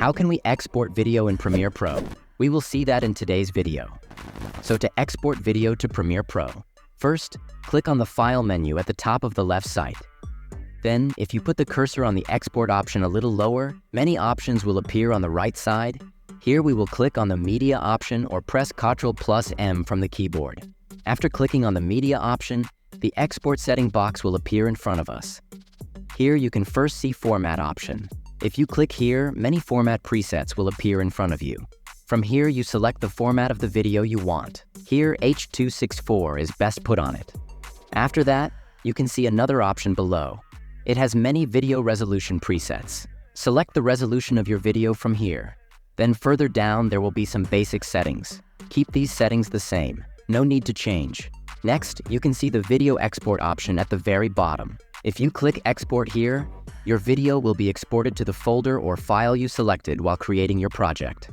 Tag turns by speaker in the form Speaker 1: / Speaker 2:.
Speaker 1: How can we export video in Premiere Pro? We will see that in today's video. So to export video to Premiere Pro, first, click on the File menu at the top of the left side. Then, if you put the cursor on the export option a little lower, many options will appear on the right side. Here we will click on the Media option or press Ctrl+M from the keyboard. After clicking on the Media option, the export setting box will appear in front of us. Here you can first see Format option. If you click here, many format presets will appear in front of you. From here, you select the format of the video you want. Here, H.264 is best put on it. After that, you can see another option below. It has many video resolution presets. Select the resolution of your video from here. Then further down, there will be some basic settings. Keep these settings the same. No need to change. Next, you can see the video export option at the very bottom. If you click Export here, your video will be exported to the folder or file you selected while creating your project.